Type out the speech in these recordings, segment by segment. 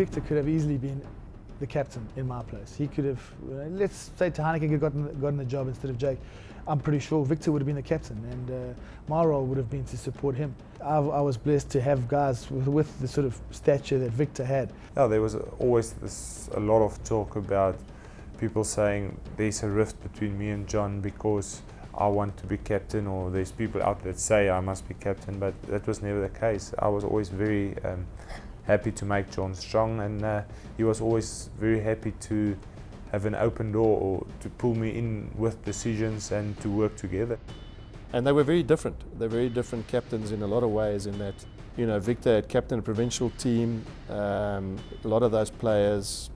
Victor could have easily been the captain in my place. He could have, let's say Heineken had gotten the job instead of Jake. I'm pretty sure Victor would have been the captain, and my role would have been to support him. I was blessed to have guys with the sort of stature that Victor had. Yeah, there was always a lot of talk about people saying there's a rift between me and John because I want to be captain, or there's people out there that say I must be captain, but that was never the case. I was always very happy to make John strong, and he was always very happy to have an open door or to pull me in with decisions and to work together. And they were very different. They're very different captains in a lot of ways, in that, you know, Victor had captained a provincial team. A lot of those players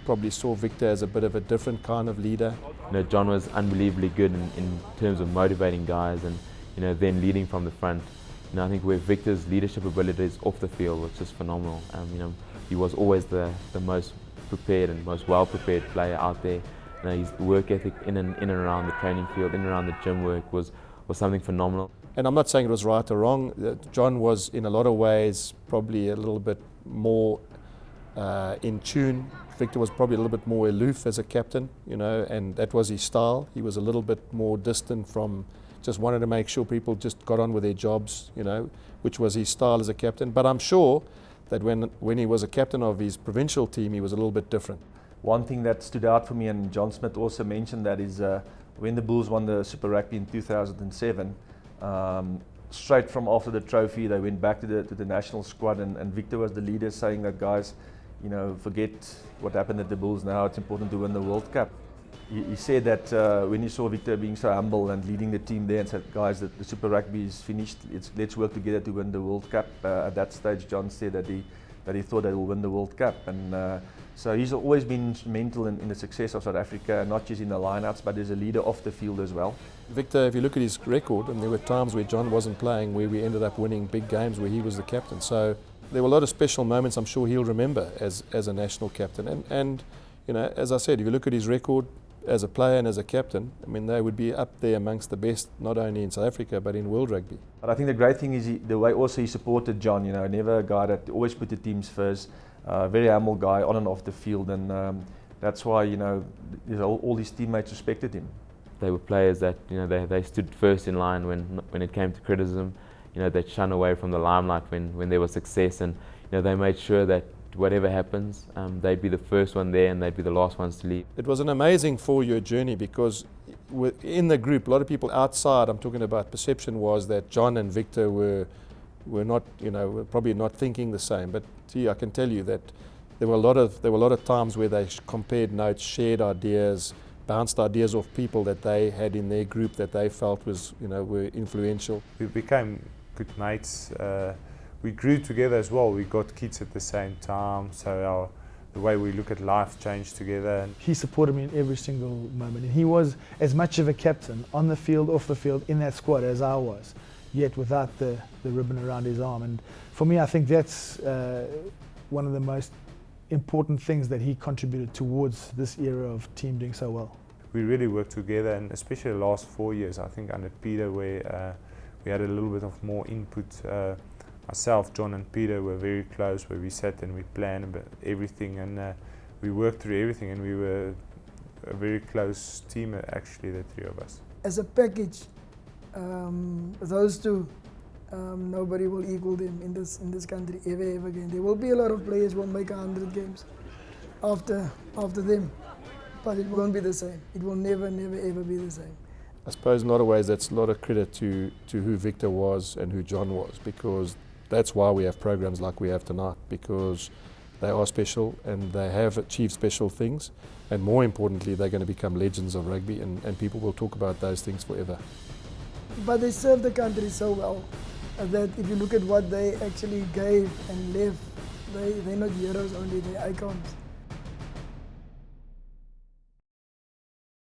probably saw Victor as a bit of a different kind of leader. You know, John was unbelievably good in terms of motivating guys, and, you know, then leading from the front. You know, I think where Victor's leadership abilities off the field was just phenomenal. You know, he was always the most prepared and most well-prepared player out there. You know, his work ethic in and around the training field, in and around the gym work was something phenomenal. And I'm not saying it was right or wrong. John was in a lot of ways probably a little bit more in tune. Victor was probably a little bit more aloof as a captain, you know, and that was his style. He was a little bit more distant from, just wanted to make sure people just got on with their jobs, you know, which was his style as a captain. But I'm sure that when he was a captain of his provincial team, he was a little bit different. One thing that stood out for me, and John Smit also mentioned that, is when the Bulls won the Super Rugby in 2007, straight from after the trophy, they went back to the national squad, and Victor was the leader, saying that, guys, you know, forget what happened at the Bulls now, it's important to win the World Cup. He said that when he saw Victor being so humble and leading the team there, and said, guys, the Super Rugby is finished, let's work together to win the World Cup. At that stage, John said that he thought they will win the World Cup. And so he's always been instrumental in the success of South Africa, not just in the lineouts, but as a leader off the field as well. Victor, if you look at his record, and there were times where John wasn't playing, where we ended up winning big games where he was the captain. So there were a lot of special moments I'm sure he'll remember as a national captain. And you know, as I said, if you look at his record as a player and as a captain, I mean, they would be up there amongst the best, not only in South Africa, but in world rugby. But I think the great thing is the way also he supported John, you know, never a guy that always put the teams first, very humble guy on and off the field, and that's why, you know, all his teammates respected him. They were players that, you know, they stood first in line when it came to criticism. You know, they'd shun away from the limelight when there was success, and, you know, they made sure that whatever happens, they'd be the first one there and they'd be the last ones to leave. It was an amazing 4-year journey, because in the group, a lot of people outside, I'm talking about perception, was that John and Victor were not, you know, were probably not thinking the same. But gee, I can tell you that there were a lot of times where they compared notes, shared ideas, bounced ideas off people that they had in their group that they felt was, you know, were influential. We became good mates. We grew together as well. We got kids at the same time, so the way we look at life changed together. He supported me in every single moment, and he was as much of a captain on the field, off the field, in that squad as I was, yet without the ribbon around his arm. And for me, I think that's one of the most important things that he contributed towards this era of team doing so well. We really worked together, and especially the last 4 years, I think under Peter, where we had a little bit of more input. Myself, John and Peter were very close, where we sat and we planned about everything, and we worked through everything, and we were a very close team, actually, the three of us. As a package, those two, nobody will equal them in this country ever again. There will be a lot of players who will make 100 games after them, but it won't be the same. It will never ever be the same. I suppose in a lot of ways that's a lot of credit to who Victor was and who John was, because that's why we have programs like we have tonight, because they are special and they have achieved special things, and more importantly, they're going to become legends of rugby, and people will talk about those things forever. But they served the country so well that if you look at what they actually gave and left, they're not heroes only, they're icons.